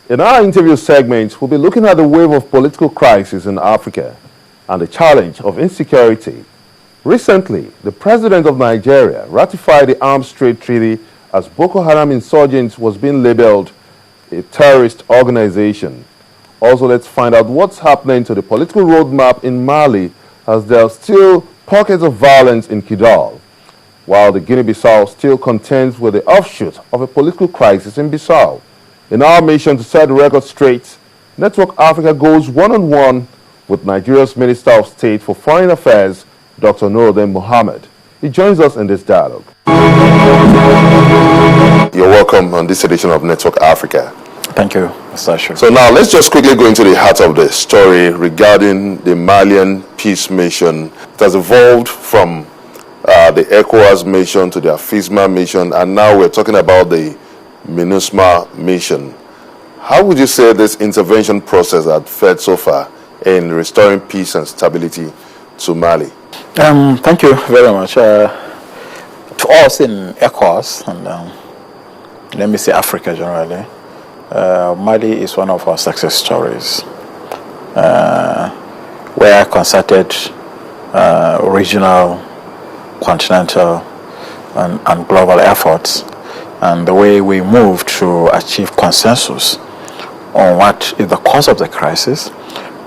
In our interview segment, we'll be looking at the wave of political crisis in Africa and the challenge of insecurity. Recently, the president of Nigeria ratified the Arms Trade Treaty as Boko Haram insurgents was being labeled a terrorist organization. Also, let's find out what's happening to the political roadmap in Mali as there are still pockets of violence in Kidal, while the Guinea-Bissau still contends with the offshoot of a political crisis in Bissau. In our mission to set the record straight, Network Africa goes one-on-one with Nigeria's Minister of State for Foreign Affairs, Dr. Nuruddin Mohammed. He joins us in this dialogue. You're welcome on this edition of Network Africa. Thank you, Mr. Ashu. So now let's just quickly go into the heart of the story regarding the Malian peace mission. It has evolved from the ECOWAS mission to the AFISMA mission, and now we're talking about the MINUSMA mission. How would you say this intervention process had fared so far in restoring peace and stability to Mali? Thank you very much. To us in ECOWAS, and let me say Africa generally, Mali is one of our success stories, where concerted regional, continental, and global efforts, and the way we move to achieve consensus on what is the cause of the crisis,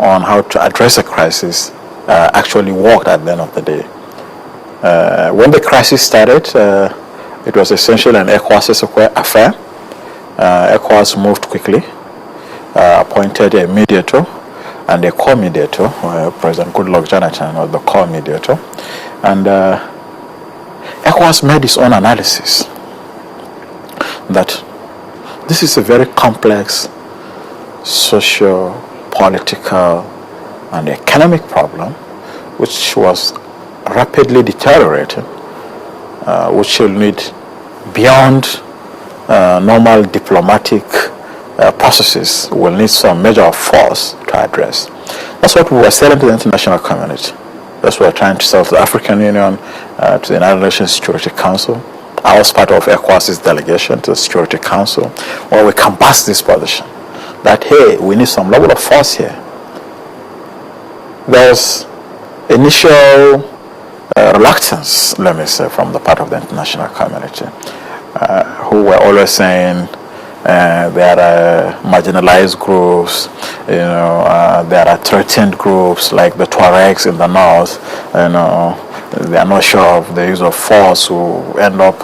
on how to address the crisis, actually worked at the end of the day. When the crisis started, it was essentially an ECOWAS affair. ECOWAS moved quickly, appointed a mediator and a co-mediator. President Goodluck Jonathan was the co-mediator. And ECOWAS made its own analysis that this is a very complex socio-political and economic problem which was rapidly deteriorating, which will need beyond normal diplomatic processes, will need some measure of force to address. That's what we were selling to the international community. That's what we're trying to sell to the African Union, to the United Nations Security Council. I was part of ECOWAS's delegation to the Security Council, where we canvassed this position that, hey, we need some level of force here. There was initial reluctance, let me say, from the part of the international community, who were always saying there are marginalized groups, there are threatened groups like the Tuaregs in the north, they are not sure of the use of force, who end up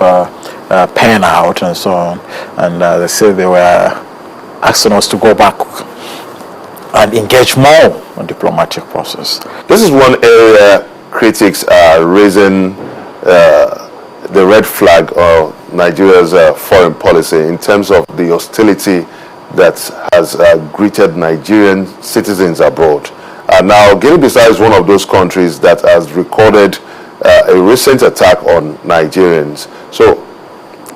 paying out and so on. And they say they were asking us to go back and engage more in diplomatic process. This is one area critics are raising the red flag of Nigeria's foreign policy in terms of the hostility that has greeted Nigerian citizens abroad. Now, Guinea-Bissau is one of those countries that has recorded a recent attack on Nigerians. So,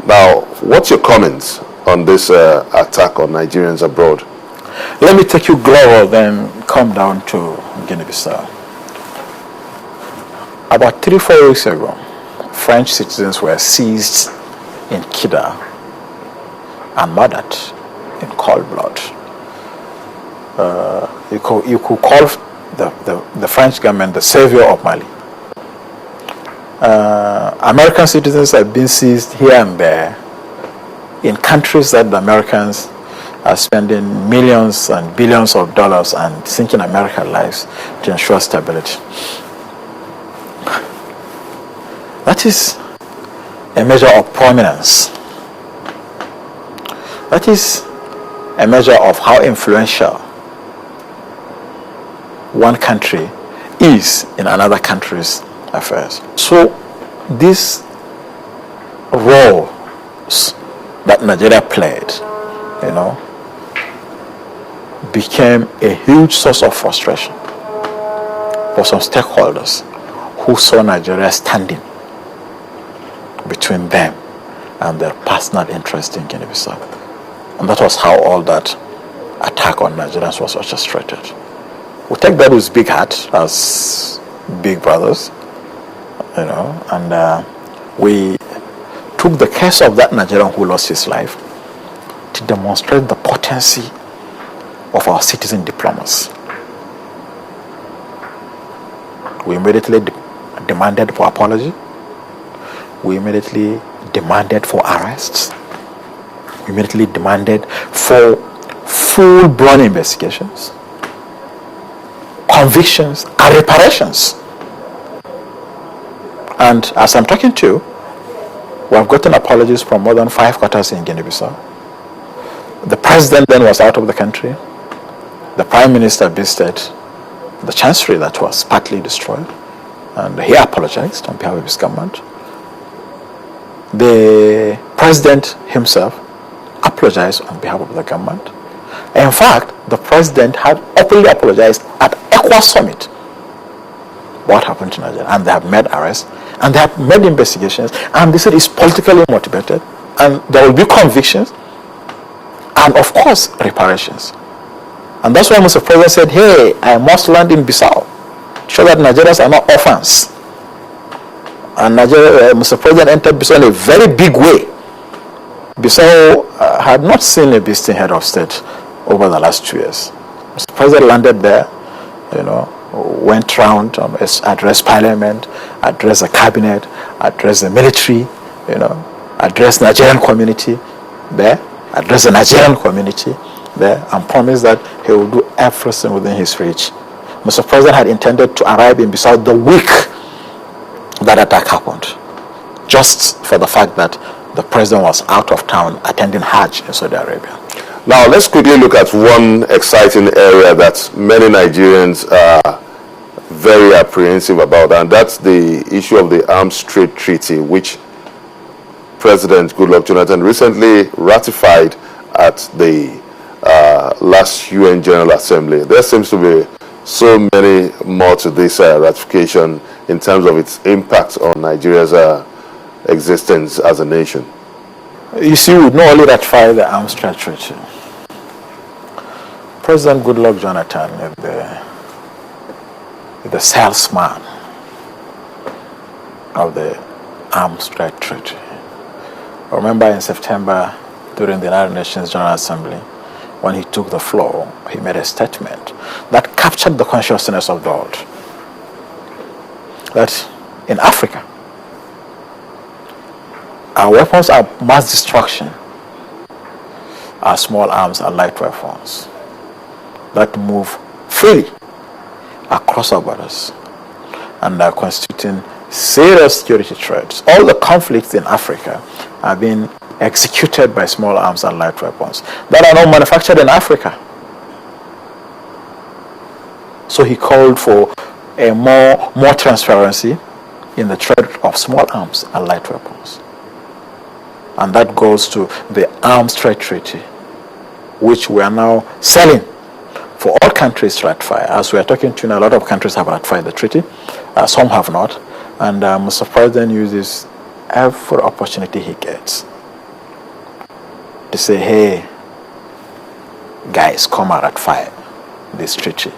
now, what's your comments on this attack on Nigerians abroad? Let me take you global, then come down to Guinea-Bissau. About 3-4 weeks ago, French citizens were seized in Kidal and murdered in cold blood. You could call the French government the savior of Mali. American citizens have been seized here and there in countries that the Americans are spending millions and billions of dollars and sinking American lives to ensure stability. That is a measure of prominence. That is a measure of how influential one country is in another country's affairs. So these roles that Nigeria played, became a huge source of frustration for some stakeholders who saw Nigeria standing between them and their personal interest in Guinea-Bissau. And that was how all that attack on Nigerians was orchestrated. We take that with big heart as big brothers, and we took the case of that Nigerian who lost his life to demonstrate the potency of our citizen diplomas. We immediately demanded for apology. We immediately demanded for arrests. We immediately demanded for full-blown investigations, convictions, and reparations. And as I'm talking to you, we have gotten apologies from more than 5 quarters in Guinea-Bissau. The president then was out of the country. The prime minister visited the chancery that was partly destroyed, and he apologized on behalf of his government. The president himself apologized on behalf of the government. In fact, the president had openly apologized at ECOWAS summit. What happened to Nigeria? And they have made arrests, and they have made investigations, and they said it's politically motivated, and there will be convictions, and of course, reparations. And that's why Mr. President said, hey, I must land in Bissau, show that Nigerians are not orphans. And Nigeria, Mr. President entered Bissau in a very big way. Bissau had not seen a visiting head of state over the last 2 years. Mr. President landed there, went round, addressed parliament, addressed the cabinet, addressed the military, addressed the Nigerian community there, addressed the Nigerian community there, and promised that he will do everything within his reach. Mr. President had intended to arrive in Bissau the week that attack happened, just for the fact that the president was out of town attending Hajj in Saudi Arabia. Now, let's quickly look at one exciting area that many Nigerians are very apprehensive about, and that's the issue of the Arms Trade Treaty, which President Goodluck Jonathan recently ratified at the last UN General Assembly. There seems to be so many more to this ratification in terms of its impact on Nigeria's existence as a nation. You see, we not only ratify the Arms Trade Treaty. President Goodluck Jonathan is the salesman of the Arms Trade Treaty. I remember in September, during the United Nations General Assembly, when he took the floor, he made a statement that captured the consciousness of the world. That in Africa, our weapons of mass destruction are small arms and light weapons that move freely across our borders and are constituting serious security threats. All the conflicts in Africa are being executed by small arms and light weapons that are not manufactured in Africa. So he called for a more transparency in the trade of small arms and light weapons. And that goes to the Arms Trade Treaty, which we are now selling for all countries to ratify. As we are talking to you now, a lot of countries have ratified the treaty. Some have not. And Mr. President uses every opportunity he gets to say, hey, guys, come and ratify this treaty.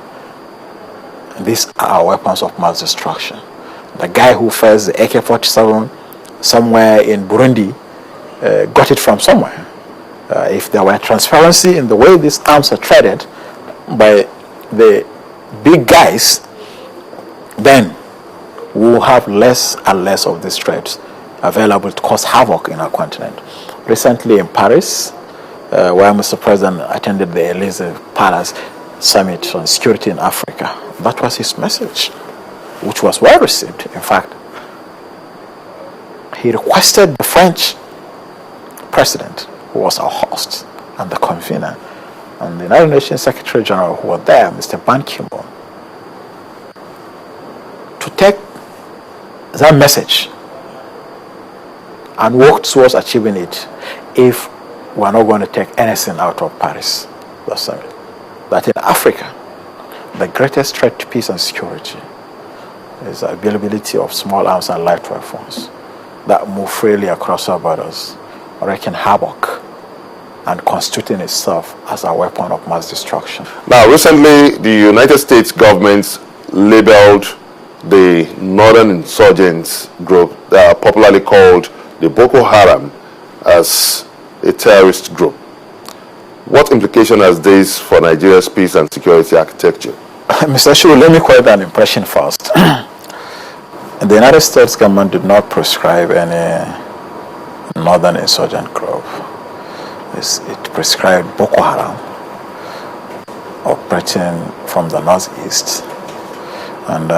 These are weapons of mass destruction. The guy who fires the AK-47 somewhere in Burundi got it from somewhere. If there were transparency in the way these arms are traded by the big guys, then we will have less and less of these trades available to cause havoc in our continent. Recently in Paris, where Mr. President attended the Elysee Palace Summit on Security in Africa, that was his message, which was well received. In fact, he requested the French president, who was our host and the convener, and the United Nations Secretary General who were there, Mr. Ban Ki-moon, to take that message and work towards achieving it if we are not going to take anything out of Paris, the summit. That in Africa, the greatest threat to peace and security is the availability of small arms and light weapons that move freely across our borders, wreaking havoc and constituting itself as a weapon of mass destruction. Now, recently, the United States government labeled the northern insurgents group, popularly called the Boko Haram, as a terrorist group. What implication has this for Nigeria's peace and security architecture? Mr. Shuru, let me correct an impression first. The United States government did not prescribe any northern insurgent group. It prescribed Boko Haram operating from the northeast. And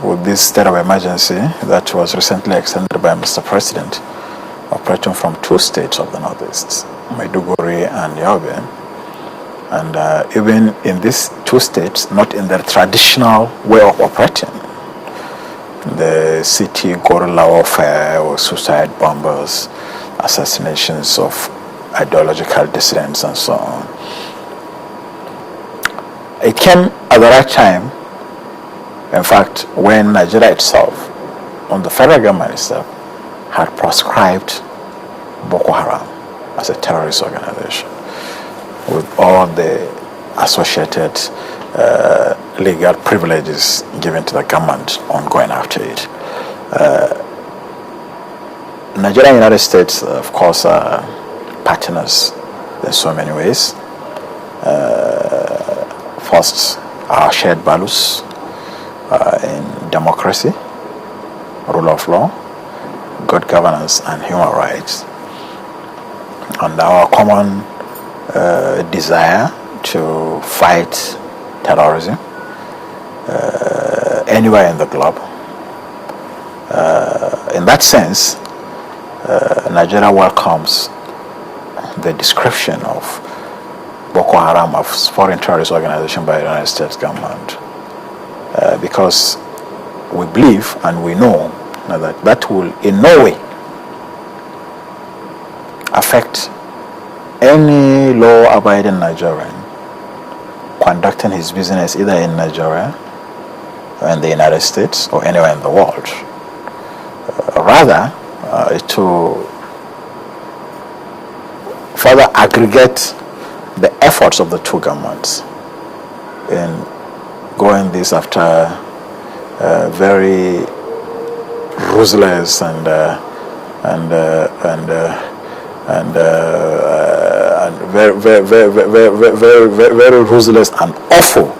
with this state of emergency that was recently extended by Mr. President, operating from 2 states of the northeast, Maiduguri and Yobe. And even in these 2 states, not in their traditional way of operating, the city guerrilla warfare or suicide bombers, assassinations of ideological dissidents and so on. It came at the right time, in fact, when Nigeria itself, on the federal government itself, had proscribed Boko Haram as a terrorist organization with all the associated legal privileges given to the government on going after it. Nigeria and the United States, of course, are partners in so many ways. First, our shared values in democracy, rule of law, good governance, and human rights, and our common desire to fight terrorism anywhere in the globe. In that sense, Nigeria welcomes the description of Boko Haram as foreign terrorist organization by the United States government, because we believe and we know that will in no way affect any law-abiding Nigerian conducting his business either in Nigeria or in the United States or anywhere in the world. Rather, it will further aggregate the efforts of the 2 governments in going this after very ruthless and very ruthless and awful,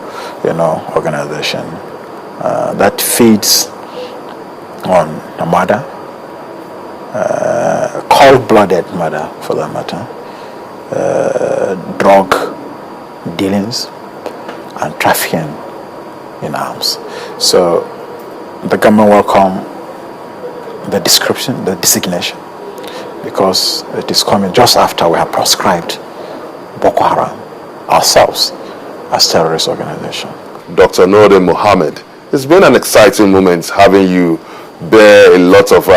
organization that feeds on a murder, cold-blooded murder for that matter, drug dealings, and trafficking in arms. So the government welcome the description, the designation, because it is coming just after we have proscribed Boko Haram ourselves as terrorist organization. Dr. Nordin Mohammed, it's been an exciting moment having you bear a lot of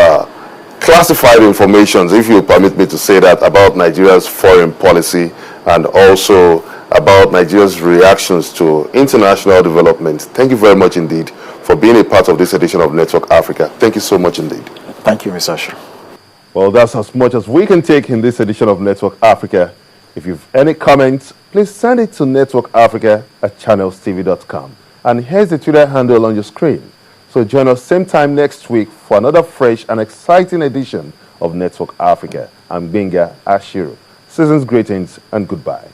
classified information, if you permit me to say that, about Nigeria's foreign policy and also about Nigeria's reactions to international development. Thank you very much indeed for being a part of this edition of Network Africa. Thank you so much indeed. Thank you, Mr. Asher. Well, that's as much as we can take in this edition of Network Africa. If you've any comments, please send it to networkafrica@channelstv.com. And here's the Twitter handle on your screen. So join us same time next week for another fresh and exciting edition of Network Africa. I'm Benga Ashiru. Season's greetings and goodbye.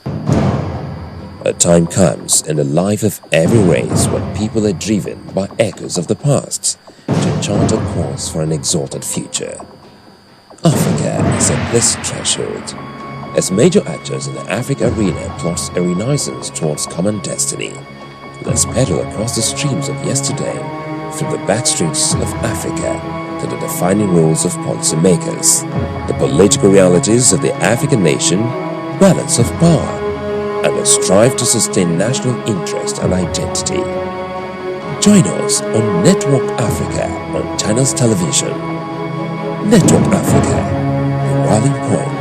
A time comes in the life of every race when people are driven by echoes of the past to chart a course for an exalted future. Africa is a blessed threshold. As major actors in the Africa arena plots a renaissance towards common destiny, let's pedal across the streams of yesterday, through the backstreets of Africa to the defining roles of policymakers, the political realities of the African nation, balance of power, and the strive to sustain national interest and identity. Join us on Network Africa on Channels Television. Network Africa, the rallying point